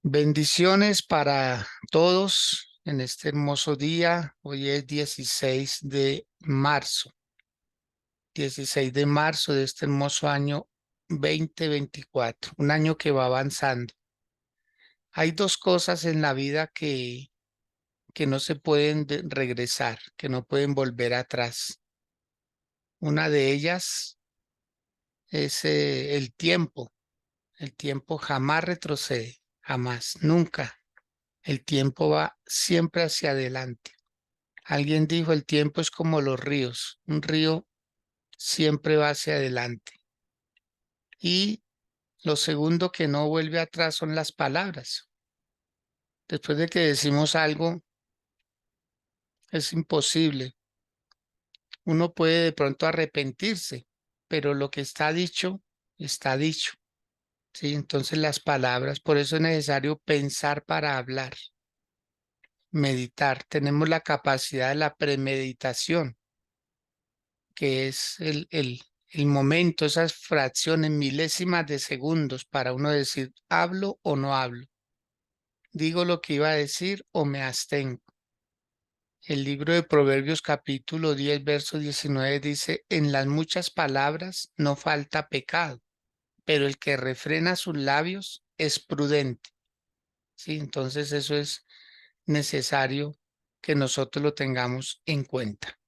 Bendiciones para todos en este hermoso día. Hoy es 16 de marzo, 16 de marzo de este hermoso año 2024, un año que va avanzando. Hay dos cosas en la vida que no se pueden regresar, que no pueden volver atrás. Una de ellas es el tiempo. El tiempo jamás retrocede, jamás, nunca. El tiempo va siempre hacia adelante. Alguien dijo, el tiempo es como los ríos. Un río siempre va hacia adelante. Y lo segundo que no vuelve atrás son las palabras. Después de que decimos algo, es imposible. Uno puede de pronto arrepentirse, pero lo que está dicho, está dicho. ¿Sí? Entonces las palabras, por eso es necesario pensar para hablar, meditar. Tenemos la capacidad de la premeditación, que es el momento, esas fracciones milésimas de segundos para uno decir, hablo o no hablo, digo lo que iba a decir o me abstengo. El libro de Proverbios capítulo 10, verso 19 dice, en las muchas palabras no falta pecado, pero el que refrena sus labios es prudente. ¿Sí? Entonces eso es necesario que nosotros lo tengamos en cuenta.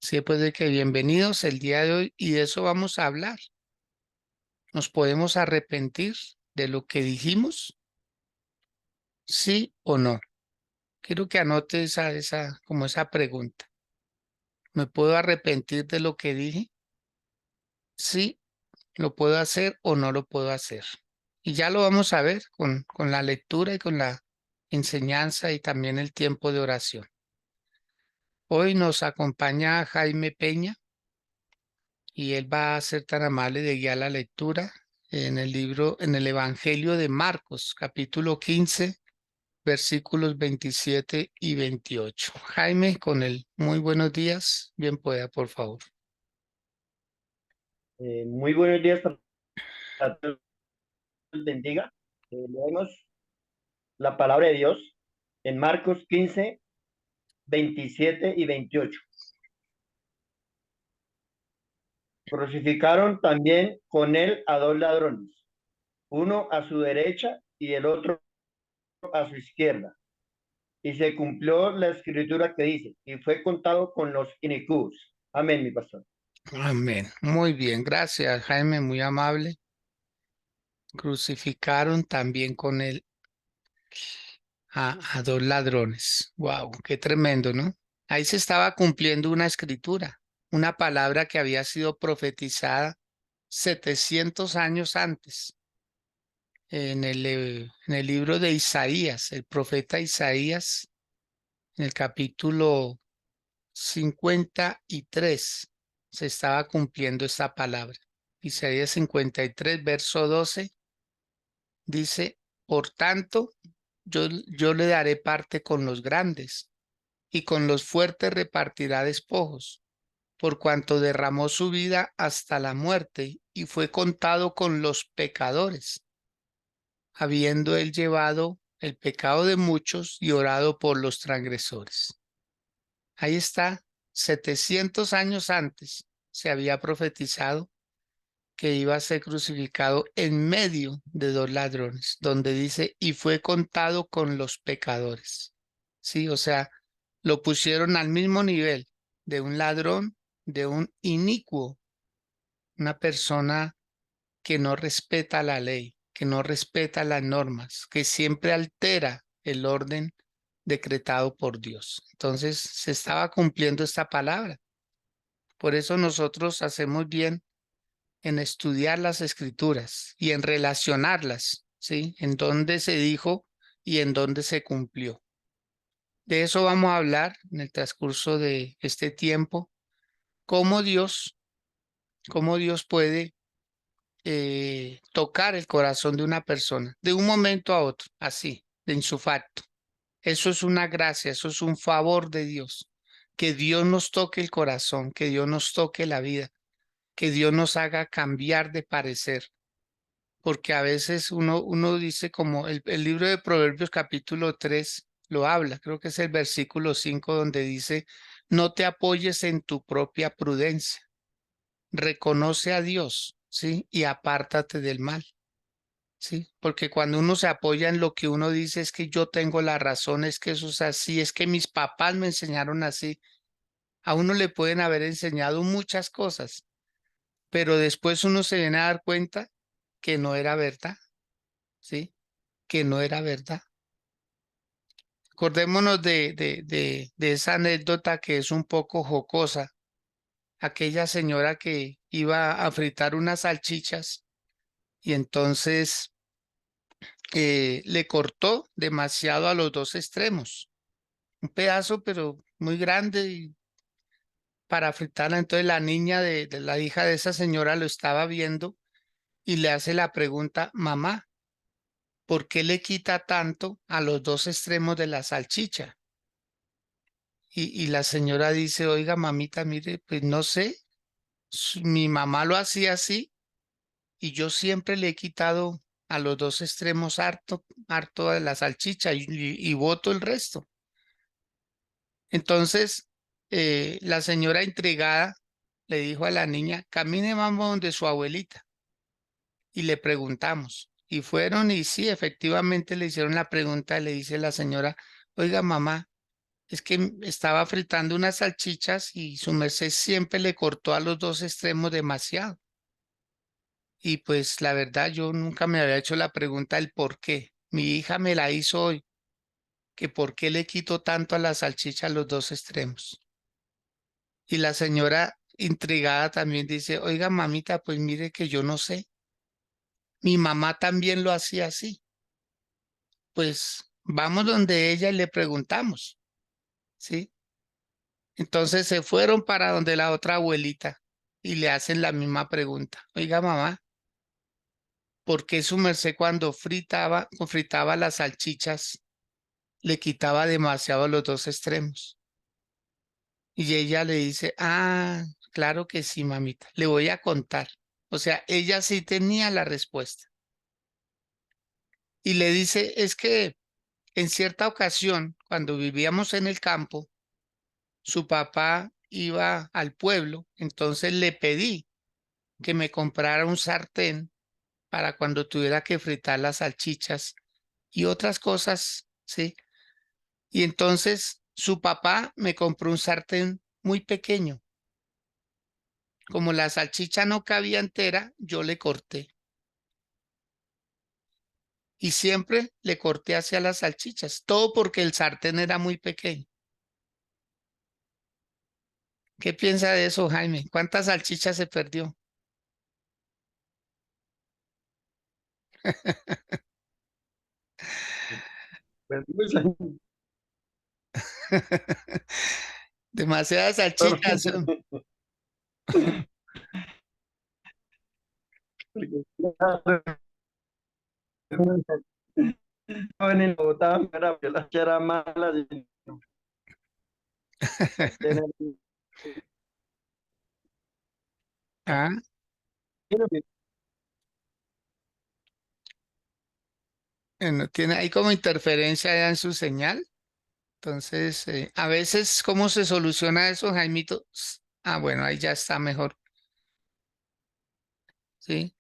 Sí, pues de que bienvenidos el día de hoy y de eso vamos a hablar. ¿Nos podemos arrepentir de lo que dijimos? ¿Sí o no? Quiero que anote como esa pregunta. ¿Me puedo arrepentir de lo que dije? Sí, lo puedo hacer o no lo puedo hacer. Y ya lo vamos a ver con la lectura y con la enseñanza y también el tiempo de oración. Hoy nos acompaña Jaime Peña y él va a ser tan amable de guiar la lectura en el libro, en el Evangelio de Marcos, capítulo 15, versículos 27 y 28. Jaime, con el muy buenos días, bien pueda, por favor. Muy buenos días para todos, bendiga. Leemos la palabra de Dios en Marcos 15, 27 y 28. Crucificaron también con él a dos ladrones, uno a su derecha y el otro a su izquierda. Y se cumplió la escritura que dice, y fue contado con los inicuos. Amén, mi pastor. Amén. Muy bien, gracias, Jaime, muy amable. Crucificaron también con él a dos ladrones. Wow, qué tremendo, ¿no? Ahí se estaba cumpliendo una escritura, una palabra que había sido profetizada 700 años antes en el libro de Isaías, el profeta Isaías, en el capítulo 53 se estaba cumpliendo esta palabra. Isaías 53, verso 12 dice, por tanto, yo le daré parte con los grandes y con los fuertes repartirá despojos, por cuanto derramó su vida hasta la muerte y fue contado con los pecadores, habiendo él llevado el pecado de muchos y orado por los transgresores. Ahí está, 700 años antes se había profetizado que iba a ser crucificado en medio de dos ladrones, donde dice, y fue contado con los pecadores. Sí, o sea, lo pusieron al mismo nivel de un ladrón, de un inicuo, una persona que no respeta la ley, que no respeta las normas, que siempre altera el orden decretado por Dios. Entonces se estaba cumpliendo esta palabra. Por eso nosotros hacemos bien en estudiar las escrituras y en relacionarlas, ¿sí? En dónde se dijo y en dónde se cumplió. De eso vamos a hablar en el transcurso de este tiempo, cómo cómo Dios puede tocar el corazón de una persona de un momento a otro, así, de insufacto. Eso es una gracia, eso es un favor de Dios. Que Dios nos toque el corazón, que Dios nos toque la vida, que Dios nos haga cambiar de parecer, porque a veces uno dice como el libro de Proverbios capítulo 3 lo habla, creo que es el versículo 5 donde dice, no te apoyes en tu propia prudencia, reconoce a Dios, ¿sí? Y apártate del mal. Sí, porque cuando uno se apoya en lo que uno dice es que yo tengo la razón, es que eso es así, es que mis papás me enseñaron así. A uno le pueden haber enseñado muchas cosas, pero después uno se viene a dar cuenta que no era verdad, ¿sí? Que no era verdad. Acordémonos de esa anécdota que es un poco jocosa. Aquella señora que iba a fritar unas salchichas y entonces le cortó demasiado a los dos extremos. Un pedazo, pero muy grande y para fritarla. Entonces la niña de la hija de esa señora lo estaba viendo y le hace la pregunta, mamá, ¿por qué le quita tanto a los dos extremos de la salchicha? Y la señora dice, oiga, mamita, mire, pues no sé, mi mamá lo hacía así y yo siempre le he quitado a los dos extremos harto, harto de la salchicha y boto el resto. Entonces, la señora intrigada le dijo a la niña, camine, vamos donde su abuelita. Y le preguntamos. Y fueron y sí, efectivamente le hicieron la pregunta, le dice la señora, oiga, mamá, es que estaba fritando unas salchichas y su merced siempre le cortó a los dos extremos demasiado. Y pues la verdad yo nunca me había hecho la pregunta del por qué. Mi hija me la hizo hoy, que por qué le quito tanto a la salchicha los dos extremos. Y la señora intrigada también dice, oiga, mamita, pues mire que yo no sé. Mi mamá también lo hacía así. Pues vamos donde ella y le preguntamos, ¿sí? Entonces se fueron para donde la otra abuelita y le hacen la misma pregunta. Oiga, mamá, ¿por qué su merced cuando fritaba las salchichas le quitaba demasiado los dos extremos? Y ella le dice, ah, claro que sí, mamita, le voy a contar. O sea, ella sí tenía la respuesta. Y le dice, es que en cierta ocasión, cuando vivíamos en el campo, su papá iba al pueblo, entonces le pedí que me comprara un sartén para cuando tuviera que fritar las salchichas y otras cosas, ¿sí? Y entonces su papá me compró un sartén muy pequeño. Como la salchicha no cabía entera, yo le corté. Y siempre le corté hacia las salchichas, todo porque el sartén era muy pequeño. ¿Qué piensa de eso, Jaime? ¿Cuántas salchichas se perdió? Pues, muchas. Demasiadas salchichas. Ni lo botaban, que las que eran malas y tener- Ah, bueno, tiene ahí como interferencia ya en su señal. Entonces, a veces, ¿cómo se soluciona eso, Jaimito? Ah, bueno, ahí ya está mejor, ¿sí?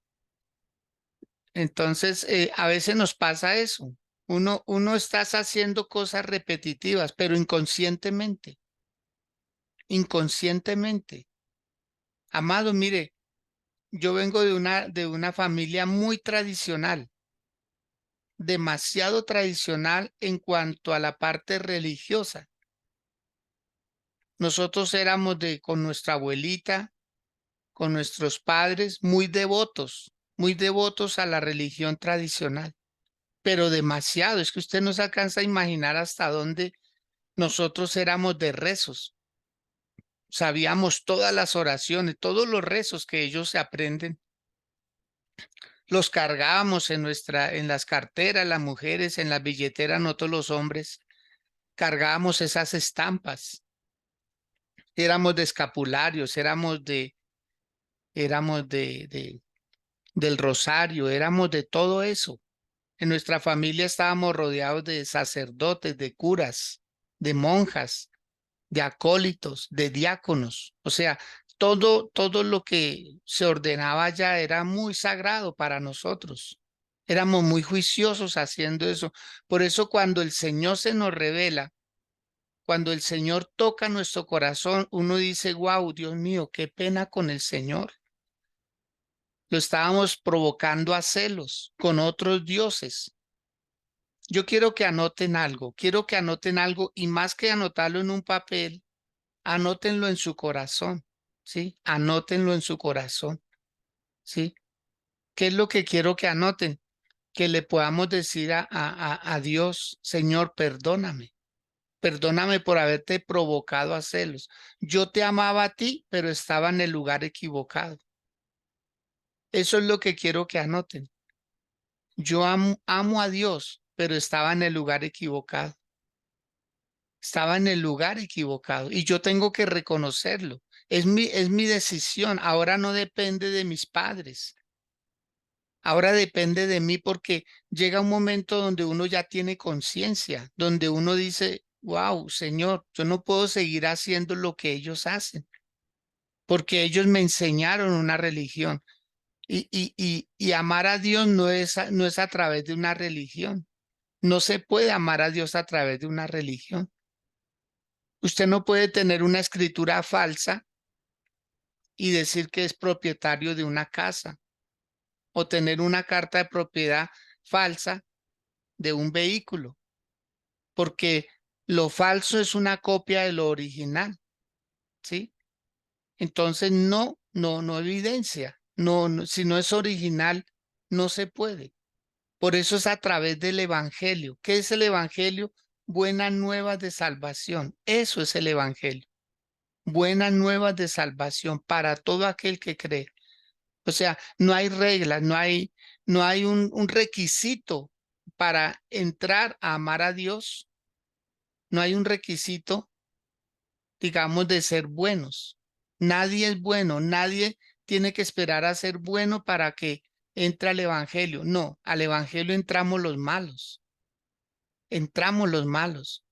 Entonces, a veces nos pasa eso. Uno estás haciendo cosas repetitivas, pero inconscientemente, inconscientemente. Amado, mire, yo vengo de una familia muy tradicional, demasiado tradicional en cuanto a la parte religiosa. Nosotros éramos con nuestra abuelita, con nuestros padres, muy devotos a la religión tradicional, pero demasiado. Es que usted no se alcanza a imaginar hasta dónde nosotros éramos de rezos. Sabíamos todas las oraciones, todos los rezos que ellos se aprenden. Los cargábamos en las carteras, las mujeres, en las billeteras, nosotros los hombres. Cargábamos esas estampas. Éramos de escapularios, éramos de del rosario, éramos de todo eso. En nuestra familia estábamos rodeados de sacerdotes, de curas, de monjas, de acólitos, de diáconos. O sea, todo lo que se ordenaba ya era muy sagrado para nosotros. Éramos muy juiciosos haciendo eso. Por eso cuando el Señor se nos revela, cuando el Señor toca nuestro corazón, uno dice, wow, Dios mío, qué pena con el Señor. Lo estábamos provocando a celos con otros dioses. Yo quiero que anoten algo y más que anotarlo en un papel, anótenlo en su corazón, ¿sí? Anótenlo en su corazón, ¿sí? ¿Qué es lo que quiero que anoten? Que le podamos decir a Dios, Señor, perdóname. Perdóname por haberte provocado a celos. Yo te amaba a ti, pero estaba en el lugar equivocado. Eso es lo que quiero que anoten. Yo amo a Dios, pero estaba en el lugar equivocado. Estaba en el lugar equivocado y yo tengo que reconocerlo. Es mi decisión. Ahora no depende de mis padres. Ahora depende de mí porque llega un momento donde uno ya tiene conciencia, donde uno dice, wow, Señor, yo no puedo seguir haciendo lo que ellos hacen, porque ellos me enseñaron una religión. Y amar a Dios no es a través de una religión. No se puede amar a Dios a través de una religión. Usted no puede tener una escritura falsa y decir que es propietario de una casa o tener una carta de propiedad falsa de un vehículo, porque lo falso es una copia de lo original, ¿sí? Entonces no evidencia, si no es original, no se puede. Por eso es a través del Evangelio. ¿Qué es el Evangelio? Buenas nuevas de salvación. Eso es el Evangelio. Buenas nuevas de salvación para todo aquel que cree. O sea, no hay reglas, no hay un requisito para entrar a amar a Dios. No hay un requisito, digamos, de ser buenos. Nadie es bueno, nadie tiene que esperar a ser bueno para que entre al Evangelio. No, al Evangelio entramos los malos, entramos los malos.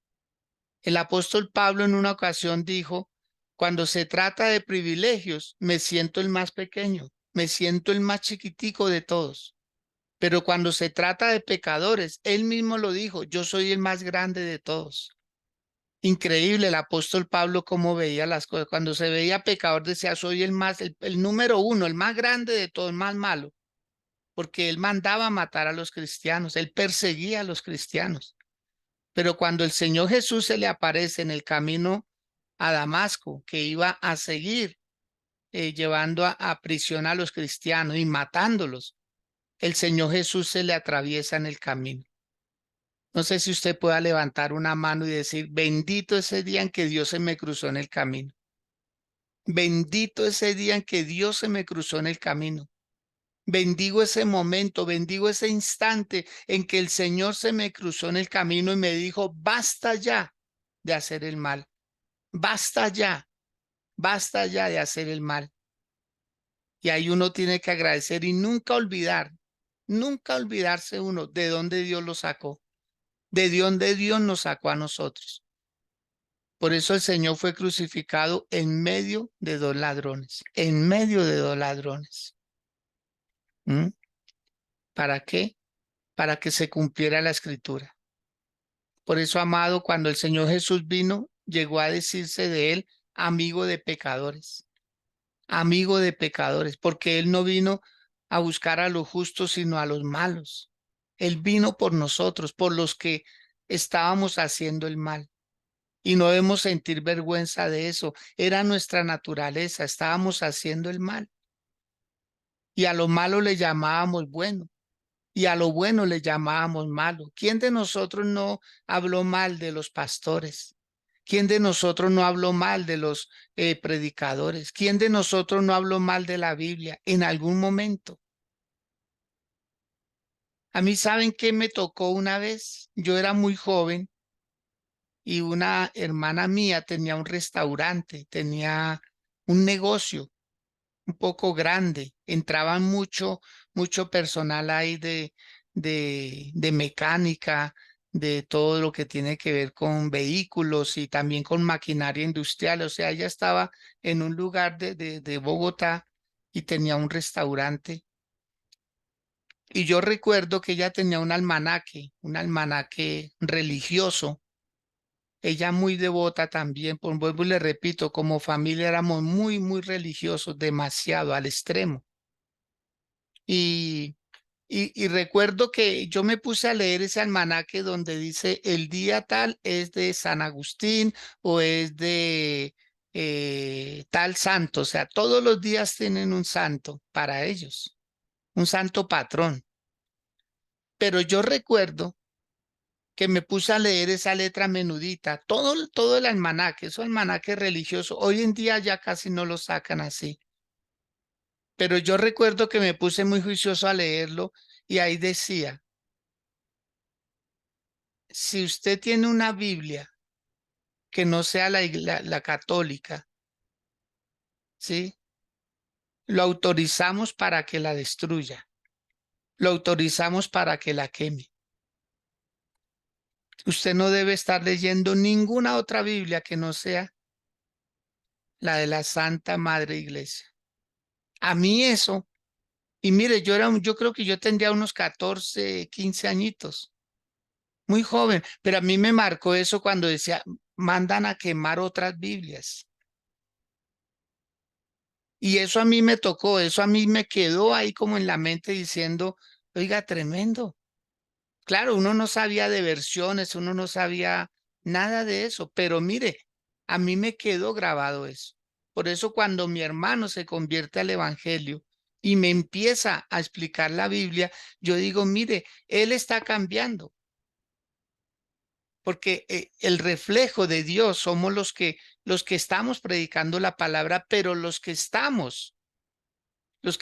El apóstol Pablo en una ocasión dijo, cuando se trata de privilegios, me siento el más pequeño, me siento el más chiquitico de todos. Pero cuando se trata de pecadores, él mismo lo dijo, yo soy el más grande de todos. Increíble el apóstol Pablo cómo veía las cosas. Cuando se veía pecador decía, soy el número uno, el más grande de todos, el más malo, porque él mandaba matar a los cristianos, él perseguía a los cristianos. Pero cuando el Señor Jesús se le aparece en el camino a Damasco, que iba a seguir llevando a prisión a los cristianos y matándolos, el Señor Jesús se le atraviesa en el camino. No sé si usted pueda levantar una mano y decir, bendito ese día en que Dios se me cruzó en el camino. Bendito ese día en que Dios se me cruzó en el camino. Bendigo ese momento, bendigo ese instante en que el Señor se me cruzó en el camino y me dijo, basta ya de hacer el mal. Basta ya de hacer el mal. Y ahí uno tiene que agradecer y nunca olvidarse uno de dónde Dios lo sacó, de dónde Dios nos sacó a nosotros. Por eso el Señor fue crucificado en medio de dos ladrones, en medio de dos ladrones. ¿Mm? ¿Para qué? Para que se cumpliera la escritura. Por eso, amado, cuando el Señor Jesús vino, llegó a decirse de él amigo de pecadores, porque él no vino a buscar a los justos, sino a los malos. Él vino por nosotros, por los que estábamos haciendo el mal. Y no debemos sentir vergüenza de eso. Era nuestra naturaleza, estábamos haciendo el mal. Y a lo malo le llamábamos bueno, y a lo bueno le llamábamos malo. ¿Quién de nosotros no habló mal de los pastores? ¿Quién de nosotros no habló mal de los predicadores? ¿Quién de nosotros no habló mal de la Biblia en algún momento? A mí, ¿saben qué me tocó una vez? Yo era muy joven y una hermana mía tenía un restaurante, tenía un negocio un poco grande. Entraban mucho personal ahí de mecánica, de todo lo que tiene que ver con vehículos y también con maquinaria industrial. O sea, ella estaba en un lugar de Bogotá y tenía un restaurante. Y yo recuerdo que ella tenía un almanaque religioso. Ella muy devota también, pues vuelvo y le repito, como familia éramos muy religiosos, demasiado al extremo. Y, y recuerdo que yo me puse a leer ese almanaque donde dice el día tal es de San Agustín o es de tal santo, o sea, todos los días tienen un santo para ellos, un santo patrón. Pero yo recuerdo que me puse a leer esa letra menudita, todo el almanaque, esos almanaques religiosos, hoy en día ya casi no lo sacan así, pero yo recuerdo que me puse muy juicioso a leerlo y ahí decía, si usted tiene una Biblia que no sea la católica, ¿sí? Lo autorizamos para que la destruya, lo autorizamos para que la queme. Usted no debe estar leyendo ninguna otra Biblia que no sea la de la Santa Madre Iglesia. A mí eso. Y mire, yo creo que yo tendría unos 14, 15 añitos, muy joven, pero a mí me marcó eso cuando decía, mandan a quemar otras Biblias. Y eso a mí me tocó, eso a mí me quedó ahí como en la mente diciendo, oiga, tremendo. Claro, uno no sabía de versiones, uno no sabía nada de eso, pero mire, a mí me quedó grabado eso. Por eso cuando mi hermano se convierte al Evangelio y me empieza a explicar la Biblia, yo digo, mire, él está cambiando, porque el reflejo de Dios somos los que estamos predicando la palabra, pero los que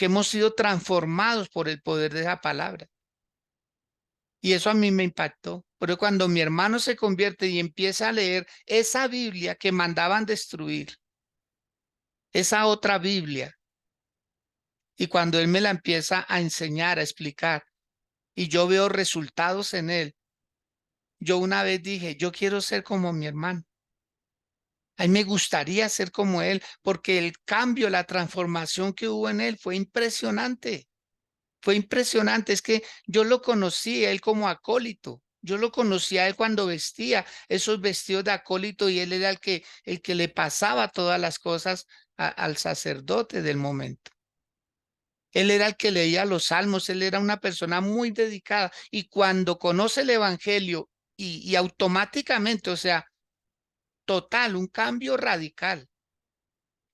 hemos sido transformados por el poder de esa palabra. Y eso a mí me impactó. Pero cuando mi hermano se convierte y empieza a leer esa Biblia que mandaban destruir, esa otra Biblia, y cuando él me la empieza a enseñar, a explicar, y yo veo resultados en él, yo una vez dije, yo quiero ser como mi hermano. A mí me gustaría ser como él, porque el cambio, la transformación que hubo en él fue impresionante. Fue impresionante, es que yo lo conocí a él como acólito. Yo lo conocí a él cuando vestía esos vestidos de acólito y él era el que le pasaba todas las cosas al sacerdote del momento. Él era el que leía los salmos, él era una persona muy dedicada y cuando conoce el evangelio y automáticamente, o sea, total, un cambio radical.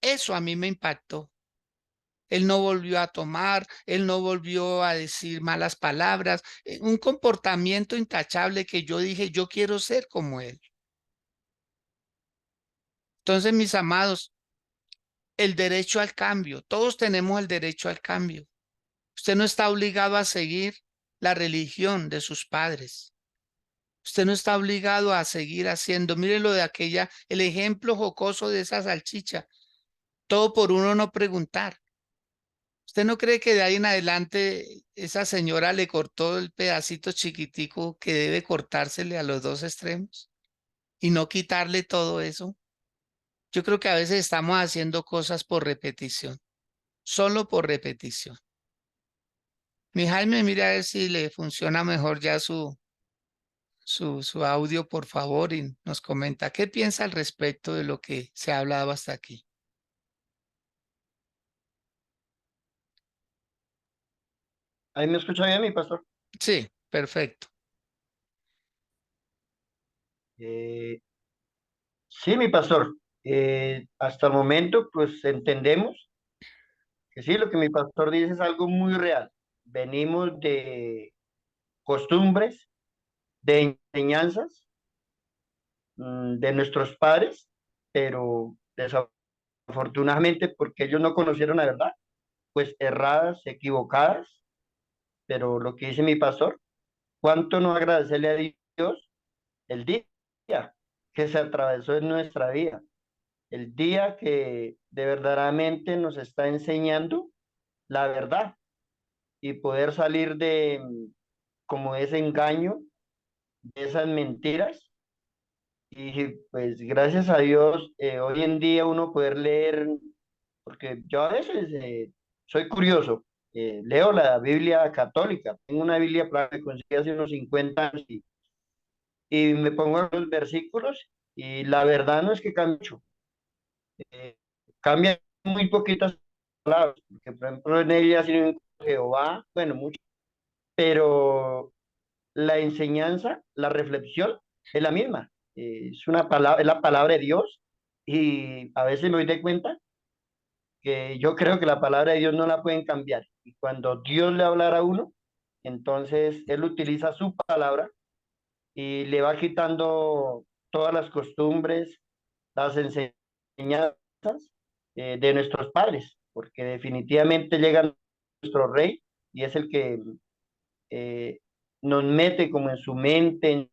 Eso a mí me impactó. Él no volvió a tomar, él no volvió a decir malas palabras, un comportamiento intachable que yo dije, yo quiero ser como él. Entonces, mis amados, el derecho al cambio, todos tenemos el derecho al cambio. Usted no está obligado a seguir la religión de sus padres. Usted no está obligado a seguir haciendo, mire lo de aquella, el ejemplo jocoso de esa salchicha, todo por uno no preguntar. ¿Usted no cree que de ahí en adelante esa señora le cortó el pedacito chiquitico que debe cortársele a los dos extremos y no quitarle todo eso? Yo creo que a veces estamos haciendo cosas por repetición, solo por repetición. Mi Jaime, mira a ver si le funciona mejor ya su audio, por favor, y nos comenta qué piensa al respecto de lo que se ha hablado hasta aquí. ¿Ahí me escucha bien, mi pastor? Sí, perfecto. Eh, sí, mi pastor. Hasta el momento, pues entendemos que sí, lo que mi pastor dice es algo muy real. Venimos de costumbres, de enseñanzas de nuestros padres, pero desafortunadamente porque ellos no conocieron la verdad, pues erradas, equivocadas, pero lo que dice mi pastor, ¿cuánto no agradecerle a Dios el día que se atravesó en nuestra vida? el día que de verdaderamente nos está enseñando la verdad y poder salir de como ese engaño, de esas mentiras. Y pues gracias a Dios, hoy en día uno poder leer, porque yo a veces soy curioso, leo la Biblia católica, tengo una Biblia para que conseguí hace unos 50 años y me pongo en los versículos y la verdad no es que cambie mucho, eh, cambia muy poquitas palabras, porque por ejemplo en ella sirve Jehová, bueno, mucho, pero la enseñanza, la reflexión es la misma. Es una palabra, es la palabra de Dios y a veces me doy de cuenta que yo creo que la palabra de Dios no la pueden cambiar. Y cuando Dios le hablara a uno, entonces Él utiliza su palabra y le va quitando todas las costumbres, las enseñanzas de nuestros padres, porque definitivamente llega nuestro rey y es el que eh, nos mete como en su mente,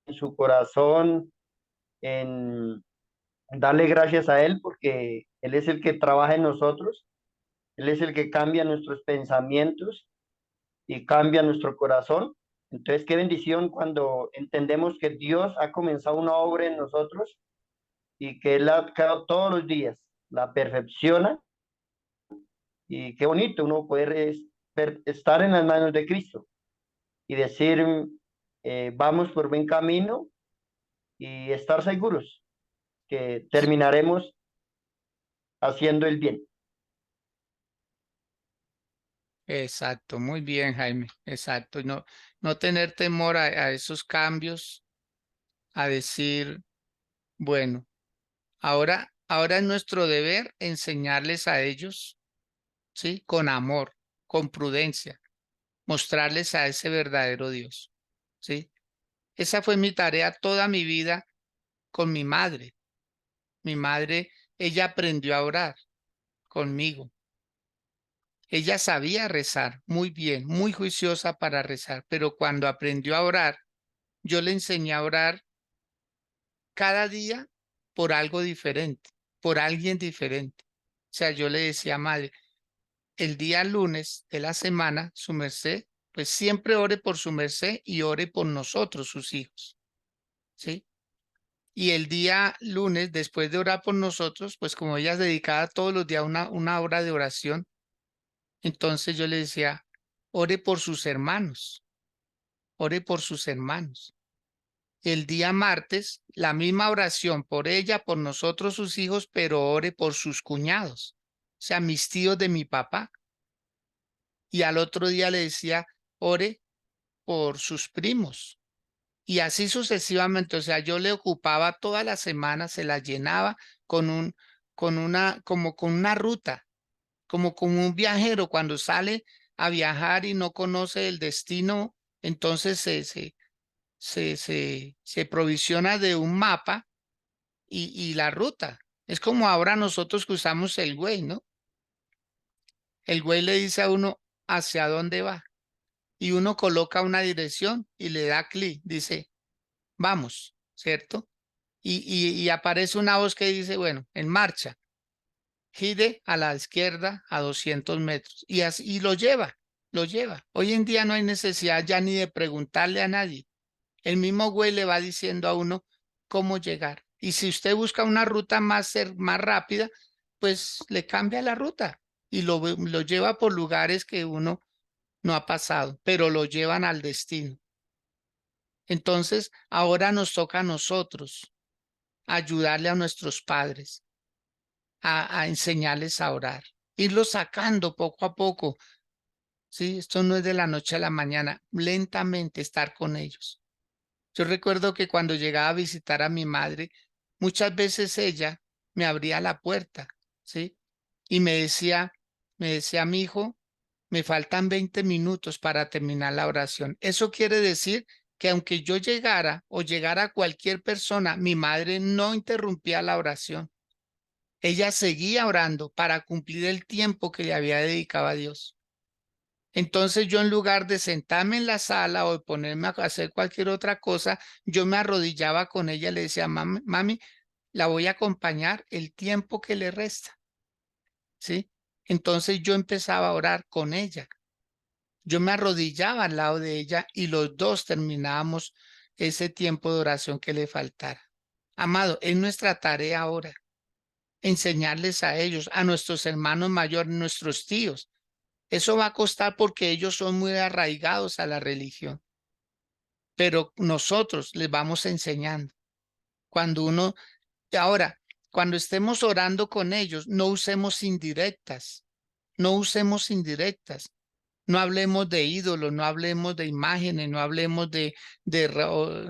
en su corazón, en darle gracias a Él, porque Él es el que trabaja en nosotros, Él es el que cambia nuestros pensamientos y cambia nuestro corazón. Entonces, qué bendición cuando entendemos que Dios ha comenzado una obra en nosotros y que Él ha creado todos los días, la perfecciona y qué bonito uno poder estar en las manos de Cristo y decir, vamos por buen camino y estar seguros que terminaremos haciendo el bien. Exacto, muy bien, Jaime. Exacto. No tener temor a esos cambios, a decir, bueno, ahora es nuestro deber enseñarles a ellos, ¿sí? Con amor, con prudencia, mostrarles a ese verdadero Dios, ¿sí? Esa fue mi tarea toda mi vida con mi madre. Mi madre, ella aprendió a orar conmigo. Ella sabía rezar muy bien, muy juiciosa para rezar, pero cuando aprendió a orar, yo le enseñé a orar cada día por algo diferente, por alguien diferente. O sea, yo le decía, madre, el día lunes de la semana, su merced, pues siempre ore por su merced y ore por nosotros, sus hijos, ¿sí? Y el día lunes, después de orar por nosotros, pues como ella es dedicada todos los días a una hora de oración, entonces yo le decía, ore por sus hermanos, ore por sus hermanos. El día martes, la misma oración por ella, por nosotros, sus hijos, pero ore por sus cuñados, o sea, mis tíos de mi papá. Y al otro día le decía, ore por sus primos. Y así sucesivamente, o sea, yo le ocupaba toda la semana, se la llenaba con como con una ruta, como con un viajero cuando sale a viajar y no conoce el destino, entonces se provisiona de un mapa y la ruta. Es como ahora nosotros que usamos el Waze, ¿no? El Waze le dice a uno hacia dónde va y uno coloca una dirección y le da clic, dice, vamos, ¿cierto? Y aparece una voz que dice, bueno, en marcha, gire a la izquierda a 200 metros y así y lo lleva, lo lleva. Hoy en día no hay necesidad ya ni de preguntarle a nadie. El mismo güey le va diciendo a uno cómo llegar. Y si usted busca una ruta más rápida, pues le cambia la ruta y lo lleva por lugares que uno no ha pasado, pero lo llevan al destino. Entonces, ahora nos toca a nosotros ayudarle a nuestros padres, a enseñarles a orar, irlos sacando poco a poco. Sí, esto no es de la noche a la mañana, lentamente estar con ellos. Yo recuerdo que cuando llegaba a visitar a mi madre, muchas veces ella me abría la puerta, ¿sí? Y me decía, mi hijo, me faltan 20 minutos para terminar la oración. Eso quiere decir que aunque yo llegara o llegara cualquier persona, mi madre no interrumpía la oración. Ella seguía orando para cumplir el tiempo que le había dedicado a Dios. Entonces yo en lugar de sentarme en la sala o de ponerme a hacer cualquier otra cosa, yo me arrodillaba con ella y le decía, mami, mami, la voy a acompañar el tiempo que le resta, ¿sí? Entonces yo empezaba a orar con ella. Yo me arrodillaba al lado de ella y los dos terminábamos ese tiempo de oración que le faltara. Amado, es nuestra tarea ahora enseñarles a ellos, a nuestros hermanos mayores, nuestros tíos. Eso va a costar porque ellos son muy arraigados a la religión, pero nosotros les vamos enseñando. Cuando uno, ahora, cuando estemos orando con ellos, no usemos indirectas, no usemos indirectas. No hablemos de ídolos, no hablemos de imágenes, no hablemos de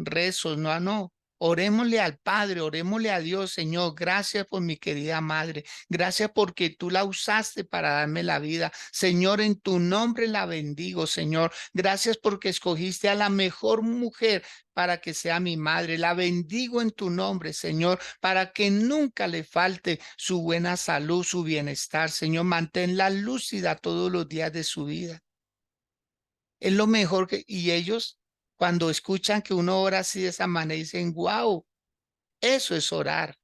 rezos, no, no. Orémosle al Padre, orémosle a Dios, Señor. Gracias por mi querida madre. Gracias porque tú la usaste para darme la vida. Señor, en tu nombre la bendigo, Señor. Gracias porque escogiste a la mejor mujer para que sea mi madre. La bendigo en tu nombre, Señor, para que nunca le falte su buena salud, su bienestar. Señor, manténla lúcida todos los días de su vida. Es lo mejor que, y ellos cuando escuchan que uno ora así de esa manera dicen, wow, eso es orar.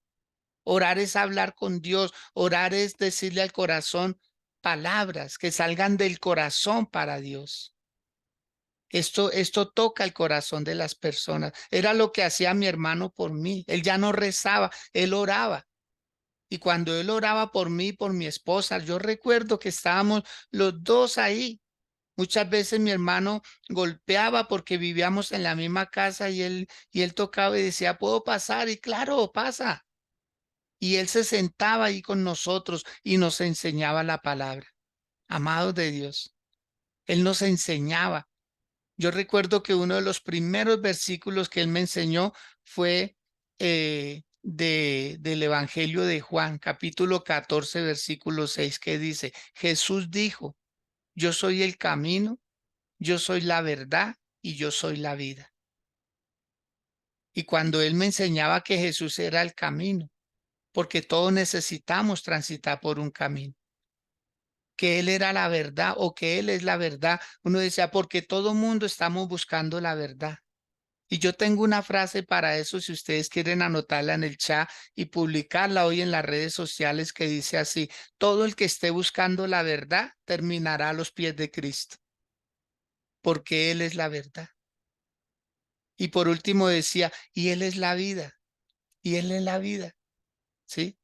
Orar es hablar con Dios, orar es decirle al corazón palabras que salgan del corazón para Dios. Esto toca el corazón de las personas. Era lo que hacía mi hermano por mí. Él ya no rezaba, él oraba. Y cuando él oraba por mí, por mi esposa, yo recuerdo que estábamos los dos ahí. Muchas veces mi hermano golpeaba porque vivíamos en la misma casa y él tocaba y decía, ¿puedo pasar? Y claro, pasa. Y él se sentaba ahí con nosotros y nos enseñaba la palabra. Amados de Dios, él nos enseñaba. Yo recuerdo que uno de los primeros versículos que él me enseñó fue del Evangelio de Juan, capítulo 14, versículo 6, que dice, Jesús dijo, yo soy el camino, yo soy la verdad y yo soy la vida. Y cuando él me enseñaba que Jesús era el camino, porque todos necesitamos transitar por un camino, que él era la verdad o que él es la verdad, uno decía, porque todo mundo estamos buscando la verdad. Y yo tengo una frase para eso, si ustedes quieren anotarla en el chat y publicarla hoy en las redes sociales, que dice así, todo el que esté buscando la verdad terminará a los pies de Cristo, porque Él es la verdad. Y por último decía, y Él es la vida, y Él es la vida, ¿sí?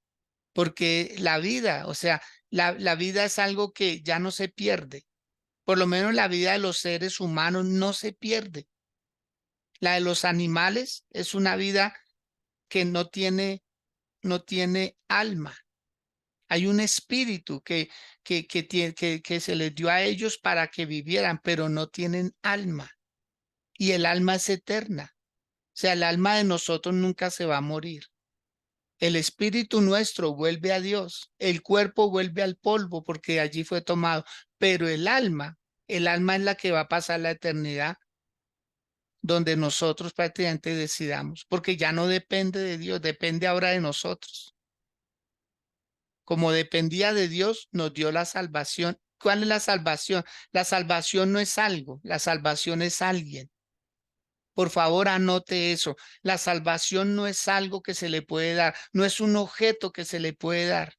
Porque la vida, o sea, la vida es algo que ya no se pierde. Por lo menos la vida de los seres humanos no se pierde. La de los animales es una vida que no tiene alma. Hay un espíritu que se les dio a ellos para que vivieran, pero no tienen alma. Y el alma es eterna. O sea, el alma de nosotros nunca se va a morir. El espíritu nuestro vuelve a Dios, el cuerpo vuelve al polvo porque allí fue tomado, pero el alma es la que va a pasar la eternidad donde nosotros prácticamente decidamos, porque ya no depende de Dios, depende ahora de nosotros. Como dependía de Dios, nos dio la salvación. ¿Cuál es la salvación? La salvación no es algo, la salvación es alguien. Por favor, anote eso. La salvación no es algo que se le puede dar, no es un objeto que se le puede dar.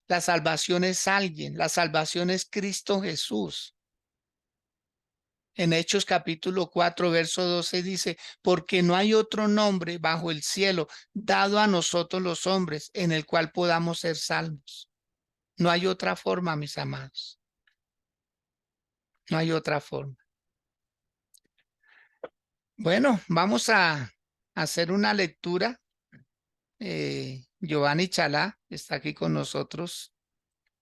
La salvación es alguien, la salvación es Cristo Jesús. En Hechos capítulo 4, verso 12 dice, porque no hay otro nombre bajo el cielo dado a nosotros los hombres en el cual podamos ser salvos. No hay otra forma, mis amados. No hay otra forma. Bueno, vamos a hacer una lectura. Giovanni Chalá está aquí con nosotros.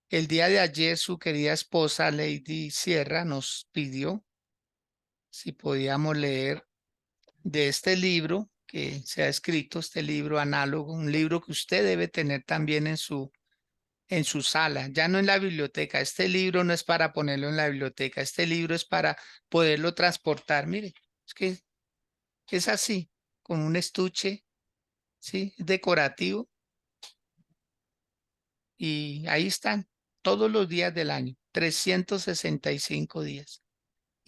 El día de ayer su querida esposa Lady Sierra nos pidió si podíamos leer de este libro que se ha escrito, este libro análogo, un libro que usted debe tener también en su sala, ya no en la biblioteca. Este libro no es para ponerlo en la biblioteca, este libro es para poderlo transportar. Mire, es que es así, con un estuche, ¿sí? Decorativo y ahí están todos los días del año, 365 días.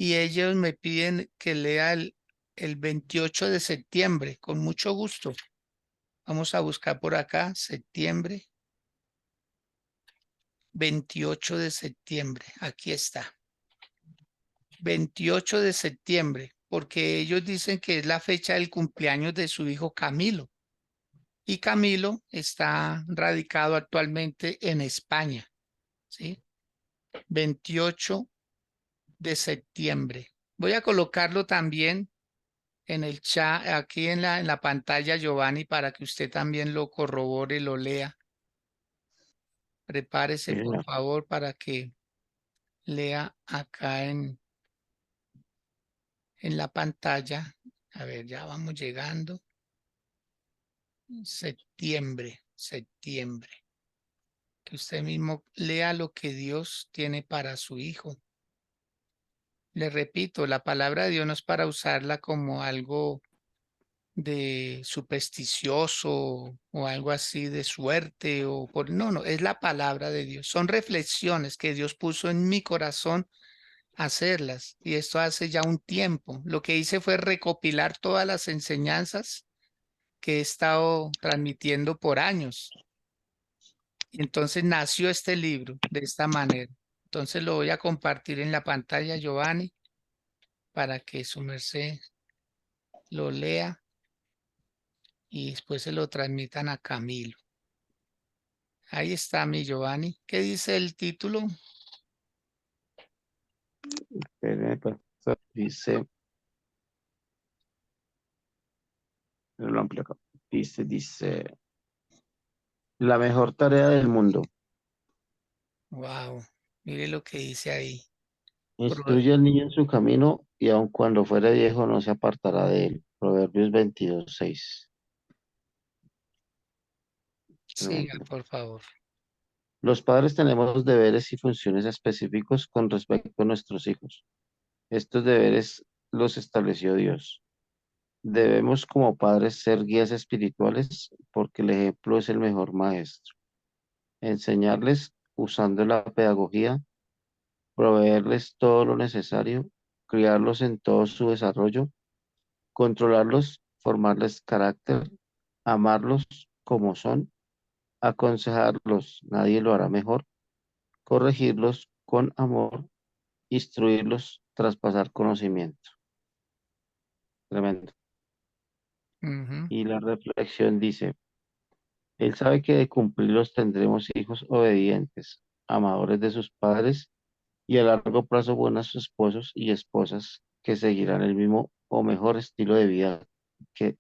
Y ellos me piden que lea el 28 de septiembre, con mucho gusto. Vamos a buscar por acá, septiembre, 28 de septiembre. Aquí está, 28 de septiembre, porque ellos dicen que es la fecha del cumpleaños de su hijo Camilo. Y Camilo está radicado actualmente en España, ¿sí? 28 de septiembre. Voy a colocarlo también en el chat, aquí en la pantalla, Giovanni, para que usted también lo corrobore, lo lea. Prepárese, Sí, por señor. favor, para que lea acá en la pantalla. A ver, ya vamos llegando. Septiembre, septiembre. Que usted mismo lea lo que Dios tiene para su hijo. Le repito, la palabra de Dios no es para usarla como algo de supersticioso o algo así de suerte o por no, no, es la palabra de Dios. Son reflexiones que Dios puso en mi corazón hacerlas y esto hace ya un tiempo. Lo que hice fue recopilar todas las enseñanzas que he estado transmitiendo por años. Y entonces nació este libro de esta manera. Entonces lo voy a compartir en la pantalla, Giovanni, para que su merced lo lea y después se lo transmitan a Camilo. Ahí está mi Giovanni. ¿Qué dice el título? Dice, lo amplio acá. Dice, la mejor tarea del mundo. Wow, mire lo que dice ahí. Instruye al niño en su camino y aun cuando fuere viejo no se apartará de él. Proverbios 22:6. Siga, por favor. Los padres tenemos deberes y funciones específicos con respecto a nuestros hijos. Estos deberes los estableció Dios. Debemos como padres ser guías espirituales porque el ejemplo es el mejor maestro. Enseñarles usando la pedagogía, proveerles todo lo necesario, criarlos en todo su desarrollo, controlarlos, formarles carácter, amarlos como son, aconsejarlos, nadie lo hará mejor, corregirlos con amor, instruirlos, traspasar conocimiento. Tremendo. Ujú. Y la reflexión dice, él sabe que de cumplirlos tendremos hijos obedientes, amadores de sus padres y a largo plazo buenos esposos y esposas que seguirán el mismo o mejor estilo que,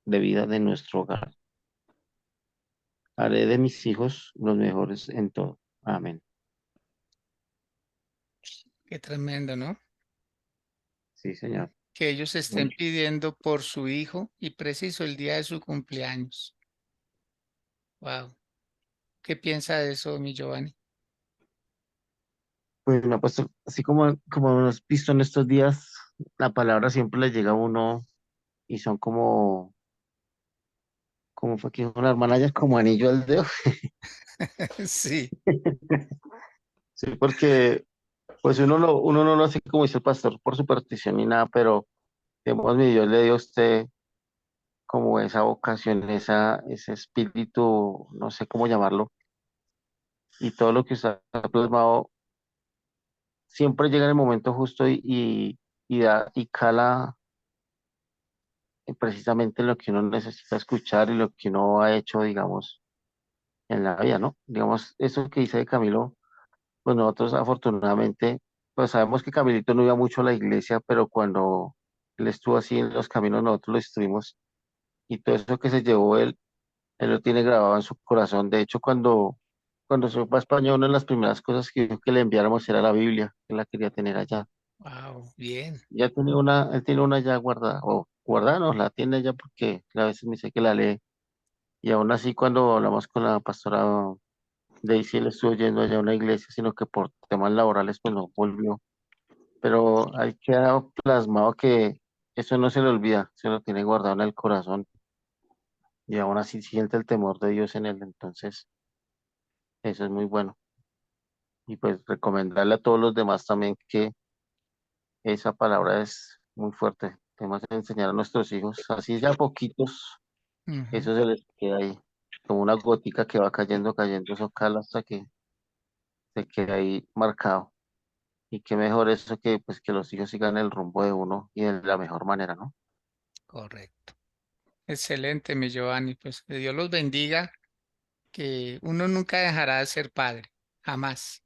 de vida de nuestro hogar. Haré de mis hijos los mejores en todo. Amén. Qué tremendo, ¿no? Sí, señor. Que ellos estén Muy- pidiendo por su hijo y preciso el día de su cumpleaños. Wow. ¿Qué piensa de eso, mi Giovanni? Pues me ha puesto, así como hemos visto en estos días, la palabra siempre le llega a uno y son como fue que dijo la hermana ya, como anillo al dedo. Sí. Sí, porque pues uno no lo hace como dice el pastor por superstición ni nada, pero digamos, mi Dios le dio a usted como esa vocación, ese espíritu, no sé cómo llamarlo, y todo lo que usted ha plasmado siempre llega en el momento justo y cala precisamente lo que uno necesita escuchar y lo que uno ha hecho, digamos, en la vida, ¿no? Digamos, eso que dice de Camilo, pues nosotros afortunadamente, pues sabemos que Camilito no iba mucho a la iglesia, pero cuando él estuvo así en los caminos, nosotros lo estuvimos y todo eso que se llevó él lo tiene grabado en su corazón. De hecho, cuando se fue a España, una de las primeras cosas que dijo que le enviáramos era la Biblia, que la quería tener allá. Wow, bien. Ya tiene él tiene una ya guardada, o guardada no, la tiene ya porque a veces me dice que la lee. Y aún así, cuando hablamos con la pastora Daisy, él estuvo yendo allá a una iglesia, sino que por temas laborales, pues no volvió. Pero ahí queda plasmado que eso no se le olvida, se lo tiene guardado en el corazón y aún así siente el temor de Dios en él. Entonces, eso es muy bueno. Y pues recomendarle a todos los demás también que esa palabra es muy fuerte. Tenemos que enseñar a nuestros hijos, así ya poquitos, Ujú, Eso se les queda ahí, como una gotica que va cayendo, cayendo, eso cala hasta que se queda ahí marcado. Y qué mejor eso que pues que los hijos sigan el rumbo de uno y de la mejor manera, ¿no? correcto. Excelente, mi Giovanni. Pues que Dios los bendiga, que uno nunca dejará de ser padre, jamás,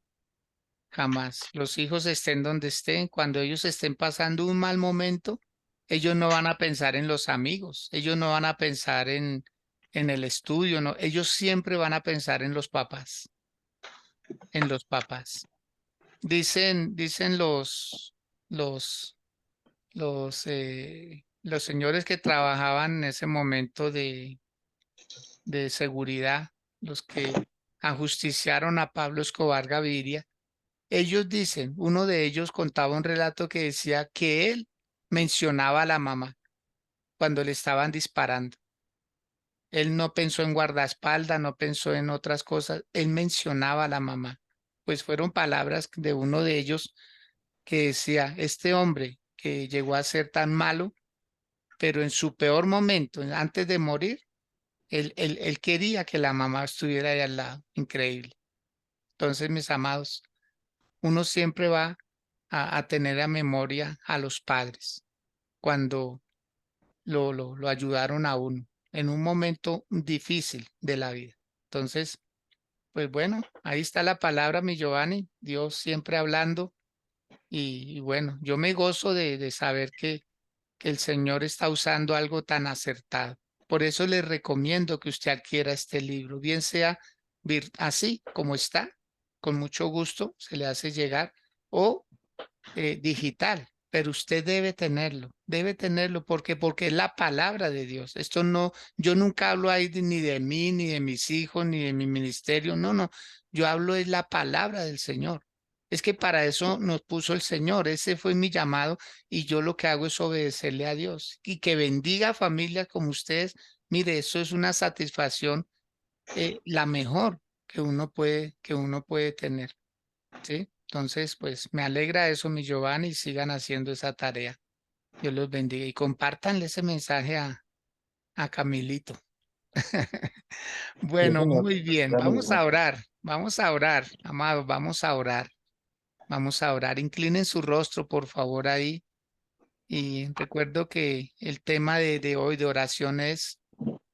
jamás. Los hijos estén donde estén, cuando ellos estén pasando un mal momento, ellos no van a pensar en los amigos, ellos no van a pensar en el estudio, no, ellos siempre van a pensar en los papás, en los papás. Dicen los, los señores que trabajaban en ese momento de seguridad, los que ajusticiaron a Pablo Escobar Gaviria. Ellos dicen, uno de ellos contaba un relato que decía que él mencionaba a la mamá cuando le estaban disparando. Él no pensó en guardaespaldas, no pensó en otras cosas, él mencionaba a la mamá. Pues fueron palabras de uno de ellos que decía, este hombre que llegó a ser tan malo, pero en su peor momento, antes de morir, él quería que la mamá estuviera ahí al lado. Increíble. Entonces, mis amados, uno siempre va a tener a memoria a los padres cuando lo ayudaron a uno en un momento difícil de la vida. Entonces, pues bueno, ahí está la palabra, mi Giovanni, Dios siempre hablando y bueno, yo me gozo de saber que el Señor está usando algo tan acertado. Por eso le recomiendo que usted adquiera este libro, bien sea así como está, con mucho gusto se le hace llegar, o digital, pero usted debe tenerlo porque es la palabra de Dios. Esto no, yo nunca hablo ahí ni de mí, ni de mis hijos, ni de mi ministerio, no, no, yo hablo es la palabra del Señor. Es que para eso nos puso el Señor, ese fue mi llamado y yo lo que hago es obedecerle a Dios y que bendiga a familias como ustedes. Mire, eso es una satisfacción, la mejor que uno puede tener. ¿Sí? Entonces, pues me alegra eso, mi Giovanni, y sigan haciendo esa tarea. Dios los bendiga y compártanle ese mensaje a Camilito. Sí, Bueno, señor. muy bien. Era mi hermano. Vamos a orar, amados, vamos a orar, vamos a orar. Inclinen su rostro, por favor, ahí. Y recuerdo que el tema de hoy de oración es,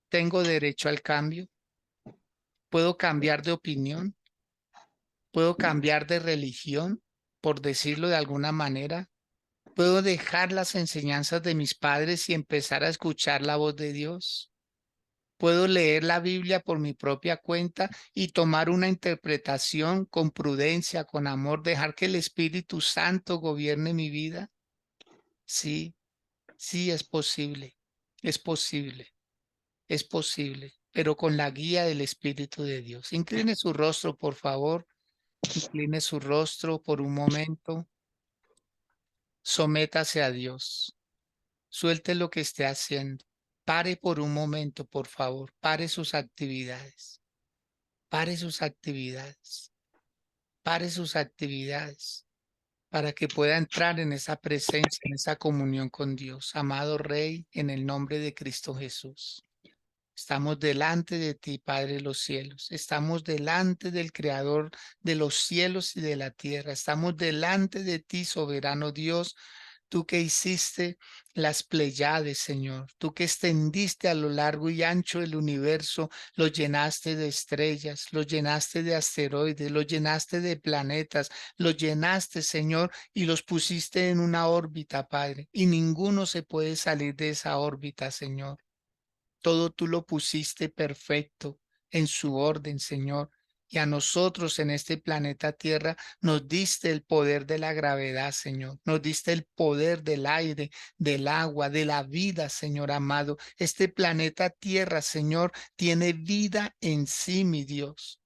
¿tengo derecho al cambio? ¿Puedo cambiar de opinión? ¿Puedo cambiar de religión, por decirlo de alguna manera? ¿Puedo dejar las enseñanzas de mis padres y empezar a escuchar la voz de Dios? ¿Puedo leer la Biblia por mi propia cuenta y tomar una interpretación con prudencia, con amor, dejar que el Espíritu Santo gobierne mi vida? Sí, sí es posible, es posible, es posible, pero con la guía del Espíritu de Dios. Incline su rostro, por favor, incline su rostro por un momento, sométase a Dios. Suelte lo que esté haciendo. Pare por un momento, por favor. Pare sus actividades. Pare sus actividades. Pare sus actividades para que pueda entrar en esa presencia, en esa comunión con Dios. Amado Rey, en el nombre de Cristo Jesús. Estamos delante de ti, Padre de los cielos. Estamos delante del Creador de los cielos y de la tierra. Estamos delante de ti, soberano Dios, tú que hiciste las Pleiades, Señor, tú que extendiste a lo largo y ancho del universo, lo llenaste de estrellas, lo llenaste de asteroides, lo llenaste de planetas, lo llenaste, Señor, y los pusiste en una órbita, Padre, y ninguno se puede salir de esa órbita, Señor. Todo tú lo pusiste perfecto en su orden, Señor. Y a nosotros en este planeta Tierra nos diste el poder de la gravedad, Señor. Nos diste el poder del aire, del agua, de la vida, Señor amado. Este planeta Tierra, Señor, tiene vida en sí, mi Dios,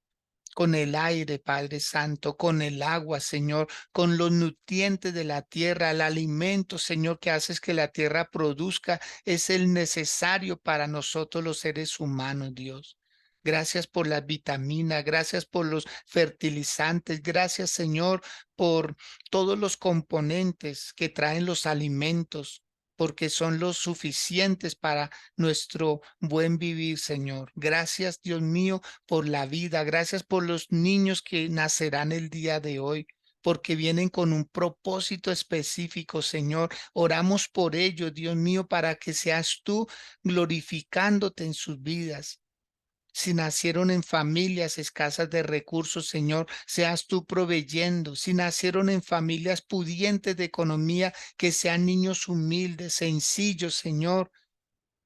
con el aire, Padre Santo, con el agua, Señor, con los nutrientes de la tierra, el alimento, Señor, que haces que la tierra produzca, es el necesario para nosotros los seres humanos, Dios. Gracias por las vitaminas, gracias por los fertilizantes, gracias, Señor, por todos los componentes que traen los alimentos. porque son los suficientes para nuestro buen vivir, Señor. Gracias, Dios mío, por la vida. Gracias por los niños que nacerán el día de hoy, porque vienen con un propósito específico, Señor. Oramos por ellos, Dios mío, para que seas tú glorificándote en sus vidas. Si nacieron en familias escasas de recursos, Señor, seas tú proveyendo. Si nacieron en familias pudientes de economía, que sean niños humildes, sencillos, Señor,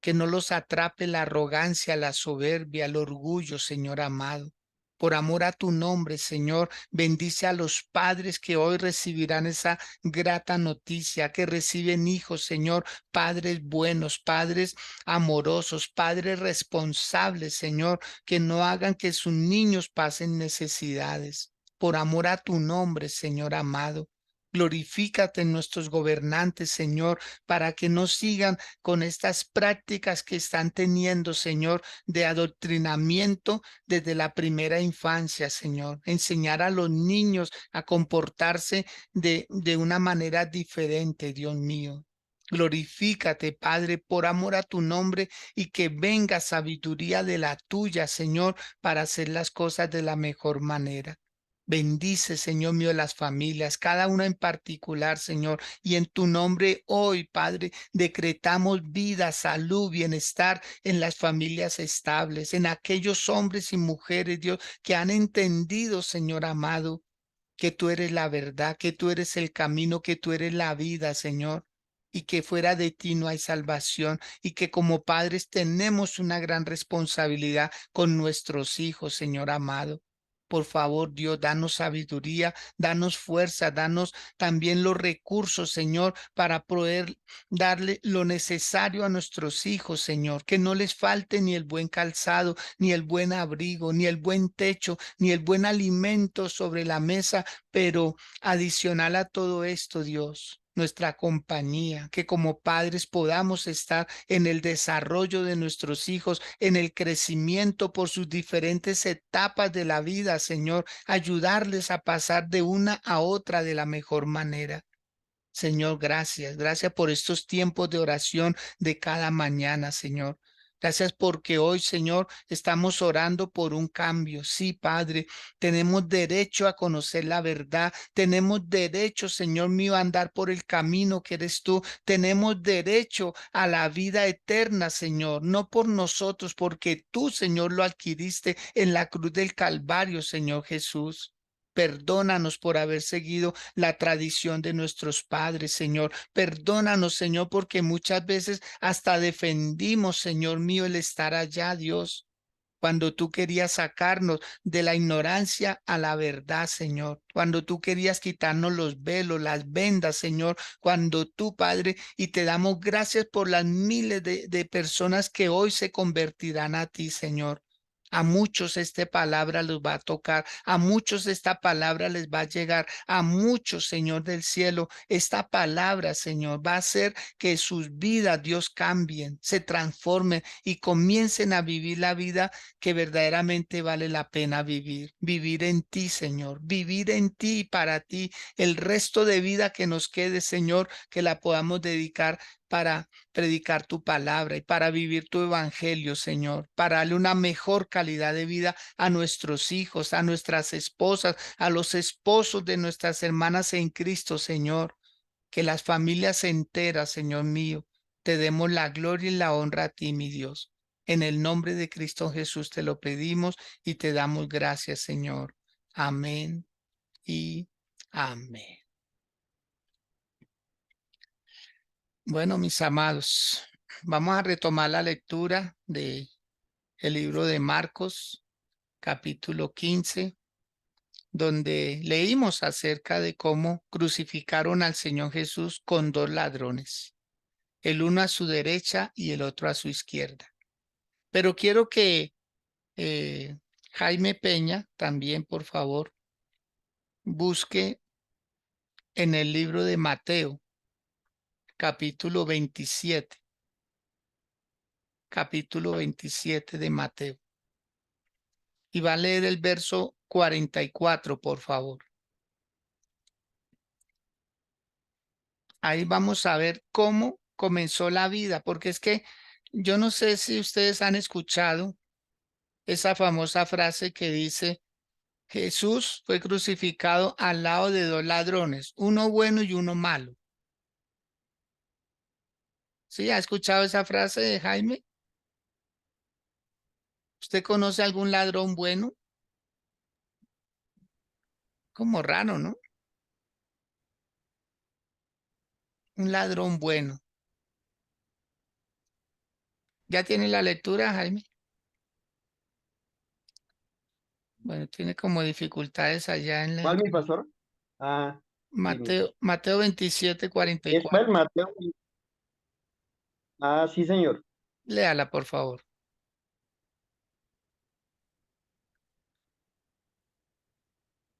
que no los atrape la arrogancia, la soberbia, el orgullo, Señor amado. Por amor a tu nombre, Señor, bendice a los padres que hoy recibirán esa grata noticia, que reciben hijos, Señor, padres buenos, padres amorosos, padres responsables, Señor, que no hagan que sus niños pasen necesidades. Por amor a tu nombre, Señor amado. Glorifícate en nuestros gobernantes, Señor, para que no sigan con estas prácticas que están teniendo, Señor, de adoctrinamiento desde la primera infancia, Señor. Enseñar a los niños a comportarse de una manera diferente, Dios mío. Glorifícate, Padre, por amor a tu nombre y que venga sabiduría de la tuya, Señor, para hacer las cosas de la mejor manera. Bendice, Señor mío, las familias, cada una en particular, Señor, y en tu nombre hoy, Padre, decretamos vida, salud, bienestar en las familias estables, en aquellos hombres y mujeres, Dios, que han entendido, Señor amado, que tú eres la verdad, que tú eres el camino, que tú eres la vida, Señor, y que fuera de ti no hay salvación, y que como padres tenemos una gran responsabilidad con nuestros hijos, Señor amado. Por favor, Dios, danos sabiduría, danos fuerza, danos también los recursos, Señor, para poder darle lo necesario a nuestros hijos, Señor, que no les falte ni el buen calzado, ni el buen abrigo, ni el buen techo, ni el buen alimento sobre la mesa, pero adicional a todo esto, Dios, nuestra compañía, que como padres podamos estar en el desarrollo de nuestros hijos, en el crecimiento por sus diferentes etapas de la vida, Señor, ayudarles a pasar de una a otra de la mejor manera. Señor, gracias. Gracias por estos tiempos de oración de cada mañana, Señor. Gracias porque hoy, Señor, estamos orando por un cambio. Sí, Padre, tenemos derecho a conocer la verdad. Tenemos derecho, Señor mío, a andar por el camino que eres tú. Tenemos derecho a la vida eterna, Señor, no por nosotros, porque tú, Señor, lo adquiriste en la cruz del Calvario, Señor Jesús. Perdónanos por haber seguido la tradición de nuestros padres, Señor. Perdónanos, Señor, porque muchas veces hasta defendimos, Señor mío, el estar allá, Dios, cuando tú querías sacarnos de la ignorancia a la verdad, Señor, cuando tú querías quitarnos los velos, las vendas, Señor, cuando tú, Padre, y te damos gracias por las miles de personas que hoy se convertirán a ti, Señor. A muchos esta palabra los va a tocar, a muchos esta palabra les va a llegar, a muchos, Señor del cielo, esta palabra, Señor, va a hacer que sus vidas, Dios, cambien, se transformen y comiencen a vivir la vida que verdaderamente vale la pena vivir. Vivir en ti, Señor, vivir en ti y para ti. El resto de vida que nos quede, Señor, que la podamos dedicar para predicar tu palabra y para vivir tu evangelio, Señor, para darle una mejor calidad de vida a nuestros hijos, a nuestras esposas, a los esposos de nuestras hermanas en Cristo, Señor. Que las familias enteras, Señor mío, te demos la gloria y la honra a ti, mi Dios. En el nombre de Cristo Jesús te lo pedimos y te damos gracias, Señor. Amén y amén. Bueno, mis amados, vamos a retomar la lectura de el libro de Marcos, capítulo 15, donde leímos acerca de cómo crucificaron al Señor Jesús con dos ladrones, el uno a su derecha y el otro a su izquierda. Pero quiero que Jaime Peña también, por favor, busque en el libro de Mateo, capítulo 27, capítulo 27 de Mateo. Y va a leer el verso 44, por favor. Ahí vamos a ver cómo comenzó la vida, porque es que yo no sé si ustedes han escuchado esa famosa frase que dice, Jesús fue crucificado al lado de dos ladrones, uno bueno y uno malo. ¿Sí? ¿Ha escuchado esa frase de Jaime? ¿Usted conoce algún ladrón bueno? Como raro, ¿no? Un ladrón bueno. ¿Ya tiene la lectura, Jaime? Bueno, tiene como dificultades allá en ¿Cuál, mi pastor? Ah, sí, mi pastor. Mateo 27, ¿Es cuál, 44. Mateo? Ah, sí, señor. Léala, por favor.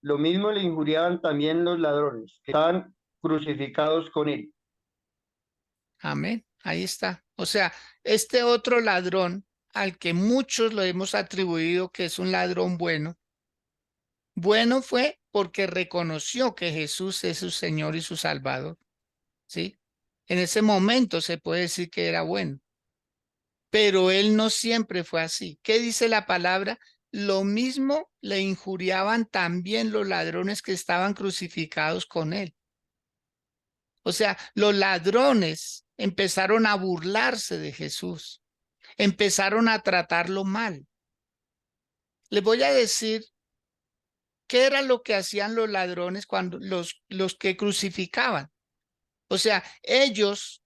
Lo mismo le injuriaban también los ladrones, que estaban crucificados con él. Amén. Ahí está. O sea, este otro ladrón al que muchos lo hemos atribuido que es un ladrón bueno, bueno fue porque reconoció que Jesús es su Señor y su Salvador. ¿Sí? En ese momento se puede decir que era bueno, pero él no siempre fue así. ¿Qué dice la palabra? Lo mismo le injuriaban también los ladrones que estaban crucificados con él. O sea, los ladrones empezaron a burlarse de Jesús, empezaron a tratarlo mal. Les voy a decir qué era lo que hacían los ladrones cuando los que crucificaban. O sea, ellos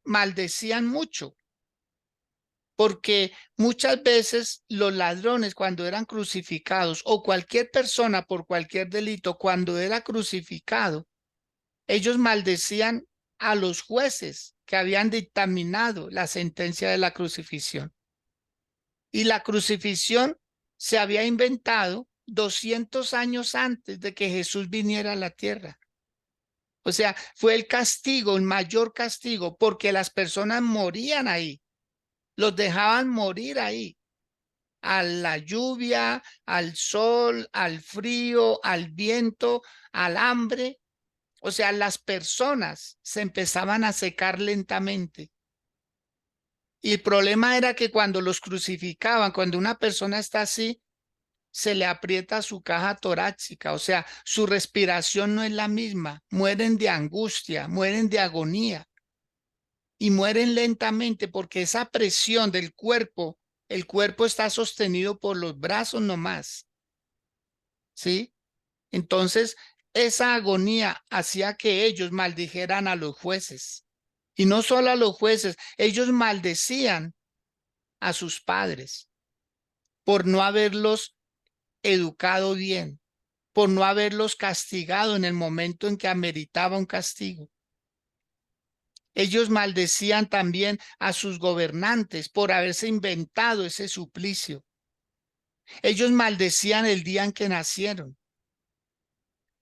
maldecían mucho, porque muchas veces los ladrones cuando eran crucificados o cualquier persona por cualquier delito cuando era crucificado, ellos maldecían a los jueces que habían dictaminado la sentencia de la crucifixión. Y la crucifixión se había inventado 200 años antes de que Jesús viniera a la tierra. O sea, fue el castigo, el mayor castigo, porque las personas morían ahí, los dejaban morir ahí, a la lluvia, al sol, al frío, al viento, al hambre. O sea, las personas se empezaban a secar lentamente. Y el problema era que cuando los crucificaban, cuando una persona está así, se le aprieta su caja torácica, o sea, su respiración no es la misma, mueren de angustia, mueren de agonía y mueren lentamente porque esa presión del cuerpo, el cuerpo está sostenido por los brazos nomás, ¿sí? Entonces, esa agonía hacía que ellos maldijeran a los jueces. Y no solo a los jueces, ellos maldecían a sus padres por no haberlos educado bien, por no haberlos castigado en el momento en que ameritaba un castigo. Ellos maldecían también a sus gobernantes por haberse inventado ese suplicio. Ellos maldecían el día en que nacieron.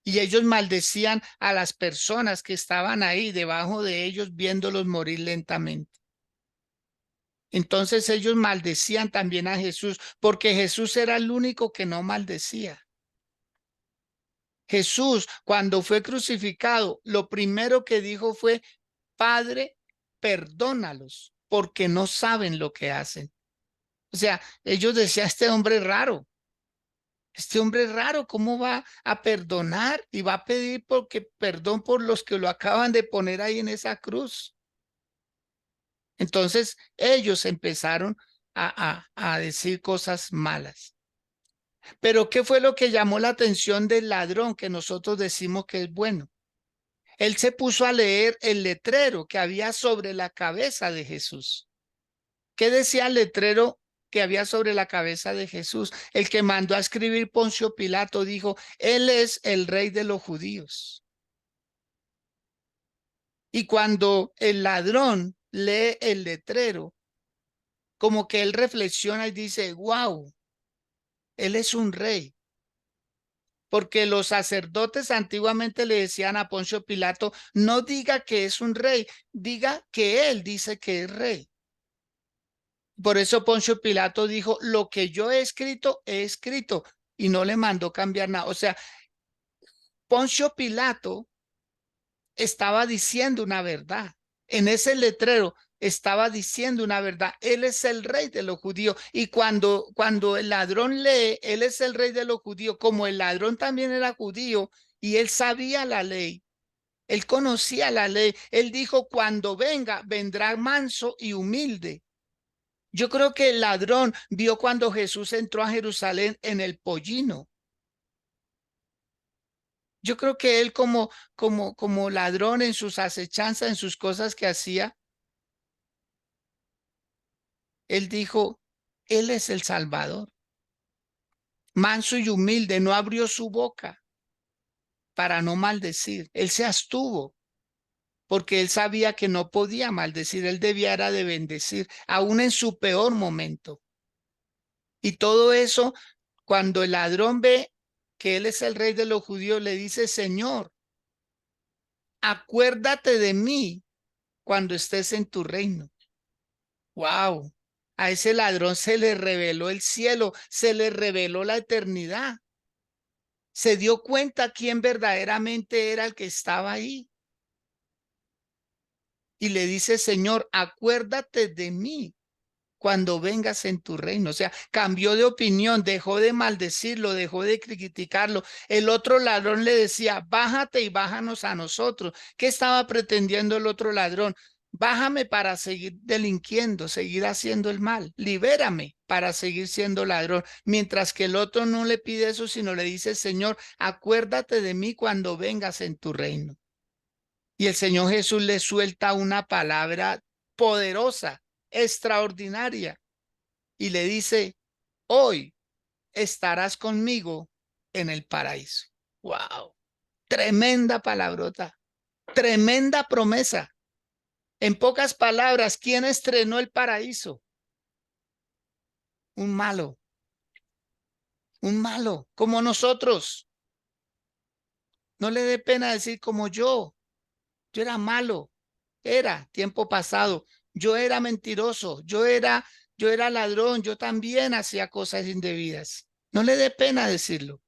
Y ellos maldecían a las personas que estaban ahí debajo de ellos viéndolos morir lentamente. Entonces ellos maldecían también a Jesús porque Jesús era el único que no maldecía. Jesús, cuando fue crucificado, lo primero que dijo fue, Padre, perdónalos porque no saben lo que hacen. O sea, ellos decían, este hombre es raro, ¿cómo va a perdonar y va a pedir perdón por los que lo acaban de poner ahí en esa cruz? Entonces ellos empezaron a decir cosas malas. Pero ¿qué fue lo que llamó la atención del ladrón que nosotros decimos que es bueno? Él se puso a leer el letrero que había sobre la cabeza de Jesús. ¿Qué decía el letrero que había sobre la cabeza de Jesús? El que mandó a escribir Poncio Pilato dijo, Él es el rey de los judíos. Y cuando el ladrón lee el letrero, como que él reflexiona y dice, wow, él es un rey. Porque los sacerdotes antiguamente le decían a Poncio Pilato, no diga que es un rey, diga que él dice que es rey. Por eso Poncio Pilato dijo, lo que yo he escrito, y no le mandó cambiar nada. O sea, Poncio Pilato estaba diciendo una verdad. En ese letrero estaba diciendo una verdad. Él es el rey de los judíos. Y cuando el ladrón lee, él es el rey de los judíos, como el ladrón también era judío y él sabía la ley, él conocía la ley. Él dijo, cuando venga, vendrá manso y humilde. Yo creo que el ladrón vio cuando Jesús entró a Jerusalén en el pollino. Yo creo que él como ladrón en sus acechanzas, en sus cosas que hacía, él dijo, él es el Salvador. Manso y humilde, no abrió su boca para no maldecir. Él se abstuvo porque él sabía que no podía maldecir, él debía era de bendecir, aún en su peor momento. Y todo eso, cuando el ladrón ve que él es el rey de los judíos, le dice, Señor, acuérdate de mí cuando estés en tu reino. Wow. A ese ladrón se le reveló el cielo, se le reveló la eternidad. Se dio cuenta quién verdaderamente era el que estaba ahí. Y le dice, Señor, acuérdate de mí cuando vengas en tu reino. O sea, cambió de opinión, dejó de maldecirlo, dejó de criticarlo. El otro ladrón le decía, bájate y bájanos a nosotros. ¿Qué estaba pretendiendo el otro ladrón? Bájame para seguir delinquiendo, seguir haciendo el mal. Libérame para seguir siendo ladrón. Mientras que el otro no le pide eso, sino le dice, Señor, acuérdate de mí cuando vengas en tu reino. Y el Señor Jesús le suelta una palabra poderosa, extraordinaria, y le dice, hoy estarás conmigo en el paraíso. Wow, tremenda palabrota, tremenda promesa. En pocas palabras, ¿quién estrenó el paraíso? Un malo, como nosotros. No le dé pena decir como yo era malo, era tiempo pasado, yo era mentiroso, yo era ladrón, yo también hacía cosas indebidas. No le dé pena decirlo.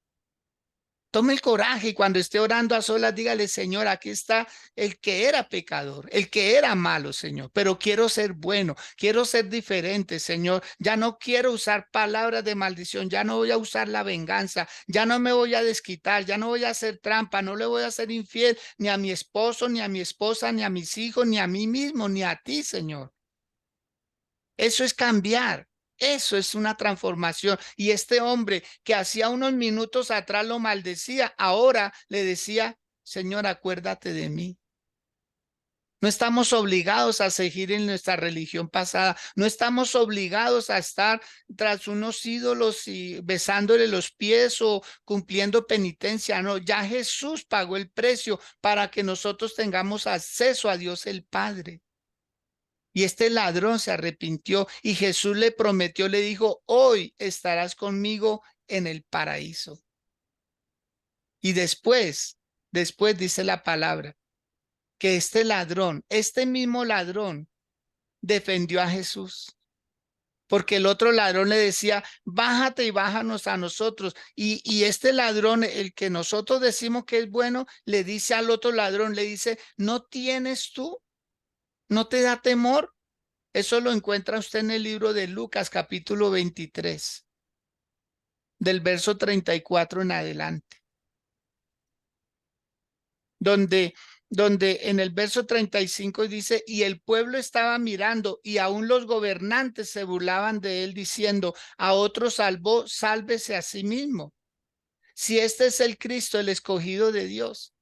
Tome el coraje y cuando esté orando a solas, dígale, Señor, aquí está el que era pecador, el que era malo, Señor, pero quiero ser bueno, quiero ser diferente, Señor. Ya no quiero usar palabras de maldición, ya no voy a usar la venganza, ya no me voy a desquitar, ya no voy a hacer trampa, no le voy a ser infiel ni a mi esposo, ni a mi esposa, ni a mis hijos, ni a mí mismo, ni a ti, Señor. Eso es cambiar. Eso es una transformación. Y este hombre que hacía unos minutos atrás lo maldecía, ahora le decía, Señor, acuérdate de mí. No estamos obligados a seguir en nuestra religión pasada. No estamos obligados a estar tras unos ídolos y besándole los pies o cumpliendo penitencia. No, ya Jesús pagó el precio para que nosotros tengamos acceso a Dios el Padre. Y este ladrón se arrepintió y Jesús le prometió, le dijo, hoy estarás conmigo en el paraíso. Y después dice la palabra, que este ladrón, este mismo ladrón, defendió a Jesús. Porque el otro ladrón le decía, bájate y bájanos a nosotros. Y este ladrón, el que nosotros decimos que es bueno, le dice al otro ladrón, le dice, ¿no tienes tú? ¿No te da temor? Eso lo encuentra usted en el libro de Lucas, capítulo 23, del verso 34 en adelante, donde, donde en el verso 35 dice, y el pueblo estaba mirando y aún los gobernantes se burlaban de él diciendo, a otro salvó, sálvese a sí mismo. Si este es el Cristo, el escogido de Dios.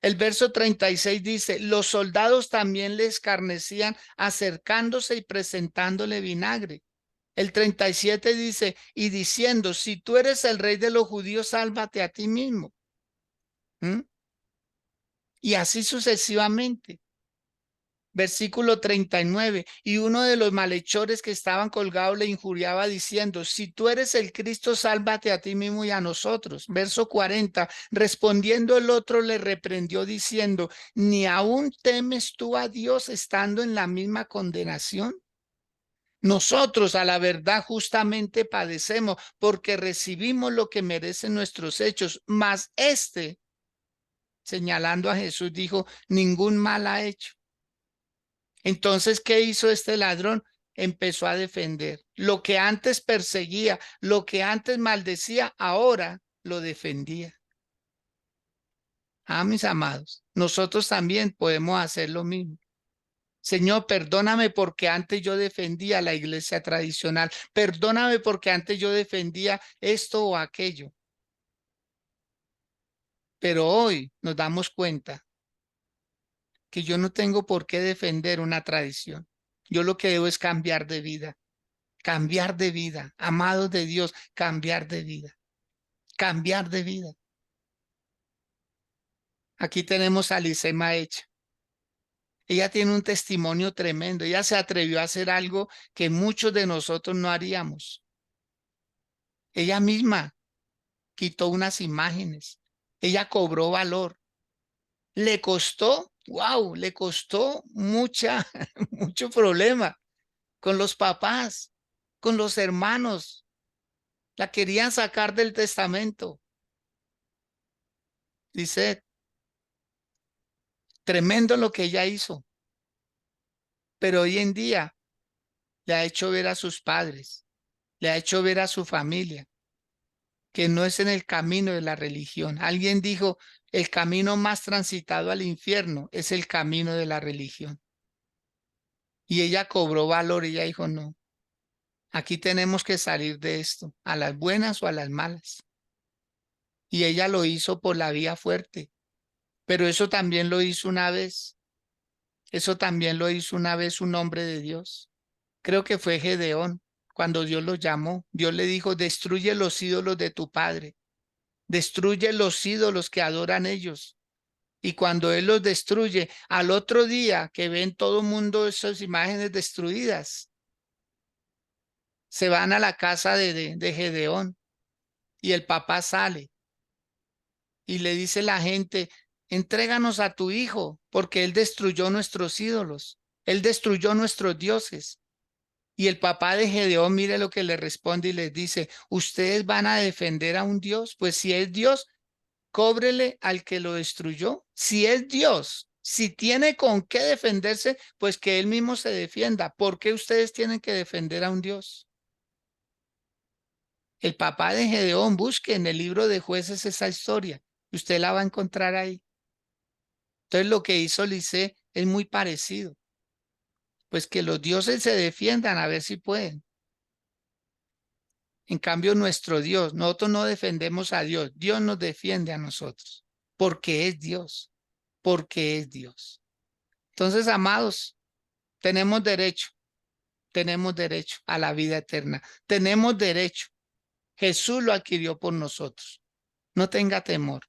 El verso 36 dice, los soldados también le escarnecían acercándose y presentándole vinagre. El 37 dice, y diciendo, si tú eres el rey de los judíos, sálvate a ti mismo. ¿Mm? Y así sucesivamente. Versículo 39, y uno de los malhechores que estaban colgados le injuriaba diciendo, si tú eres el Cristo, sálvate a ti mismo y a nosotros. Verso 40, respondiendo el otro le reprendió diciendo, ¿ni aún temes tú a Dios estando en la misma condenación? Nosotros a la verdad justamente padecemos porque recibimos lo que merecen nuestros hechos, mas este señalando a Jesús, dijo, ningún mal ha hecho. Entonces, ¿qué hizo este ladrón? Empezó a defender. Lo que antes perseguía, lo que antes maldecía, ahora lo defendía. Ah, mis amados, nosotros también podemos hacer lo mismo. Señor, perdóname porque antes yo defendía la iglesia tradicional. Perdóname porque antes yo defendía esto o aquello. Pero hoy nos damos cuenta que yo no tengo por qué defender una tradición. Yo lo que debo es cambiar de vida. Cambiar de vida, amados de Dios, cambiar de vida, cambiar de vida. Aquí tenemos a Lisema Hecha. Ella tiene un testimonio tremendo. Ella se atrevió a hacer algo que muchos de nosotros no haríamos. Ella misma quitó unas imágenes. Ella cobró valor. Le costó, wow, le costó mucho problema con los papás, con los hermanos. La querían sacar del testamento. Dice, tremendo lo que ella hizo, pero hoy en día le ha hecho ver a sus padres, le ha hecho ver a su familia que no es en el camino de la religión. Alguien dijo, el camino más transitado al infierno es el camino de la religión. Y ella cobró valor, ella dijo, no, aquí tenemos que salir de esto, a las buenas o a las malas. Y ella lo hizo por la vía fuerte, pero eso también lo hizo una vez. Eso también lo hizo una vez un hombre de Dios. Creo que fue Gedeón. Cuando Dios lo llamó, Dios le dijo, destruye los ídolos de tu padre, destruye los ídolos que adoran ellos. Y cuando él los destruye, al otro día que ven todo el mundo esas imágenes destruidas, se van a la casa de Gedeón y el papá sale y le dice la gente, entréganos a tu hijo, porque él destruyó nuestros ídolos, él destruyó nuestros dioses. Y el papá de Gedeón, mire lo que le responde y les dice, ¿ustedes van a defender a un Dios? Pues si es Dios, cóbrele al que lo destruyó. Si es Dios, si tiene con qué defenderse, pues que él mismo se defienda. ¿Por qué ustedes tienen que defender a un Dios? El papá de Gedeón, busque en el libro de Jueces esa historia. Usted la va a encontrar ahí. Entonces lo que hizo Eliseo es muy parecido. Pues que los dioses se defiendan a ver si pueden. En cambio, nuestro Dios, nosotros no defendemos a Dios, Dios nos defiende a nosotros, porque es Dios, porque es Dios. Entonces, amados, tenemos derecho a la vida eterna, tenemos derecho. Jesús lo adquirió por nosotros. No tenga temor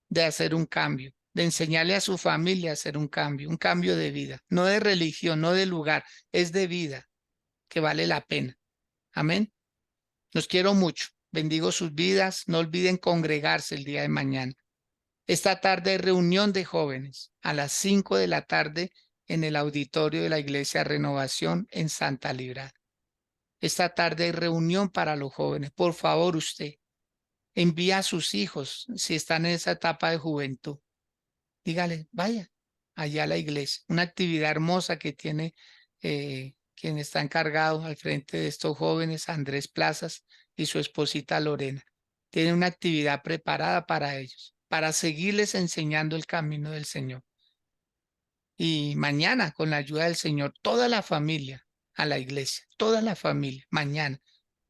de hacer un cambio, de enseñarle a su familia a hacer un cambio de vida, no de religión, no de lugar, es de vida que vale la pena. Amén. Los quiero mucho. Bendigo sus vidas. No olviden congregarse el día de mañana. Esta tarde hay reunión de jóvenes a las 5 de la tarde en el auditorio de la Iglesia Renovación en Santa Librada. Esta tarde hay reunión para los jóvenes. Por favor, usted envía a sus hijos si están en esa etapa de juventud. Dígale, vaya allá a la iglesia. Una actividad hermosa que tiene quien está encargado al frente de estos jóvenes, Andrés Plazas y su esposita Lorena. Tiene una actividad preparada para ellos, para seguirles enseñando el camino del Señor. Y mañana, con la ayuda del Señor, toda la familia a la iglesia, toda la familia, mañana,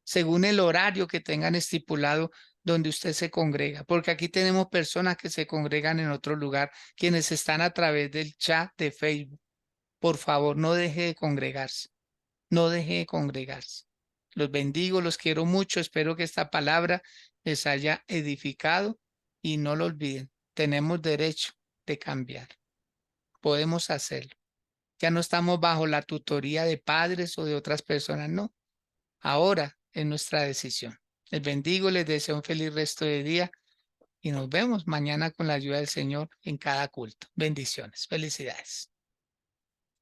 según el horario que tengan estipulado donde usted se congrega, porque aquí tenemos personas que se congregan en otro lugar, quienes están a través del chat de Facebook. Por favor, no deje de congregarse, no deje de congregarse. Los bendigo, los quiero mucho, espero que esta palabra les haya edificado y no lo olviden, tenemos derecho de cambiar, podemos hacerlo. Ya no estamos bajo la tutoría de padres o de otras personas, no. Ahora es nuestra decisión. Les bendigo, les deseo un feliz resto de día y nos vemos mañana con la ayuda del Señor en cada culto. Bendiciones, felicidades.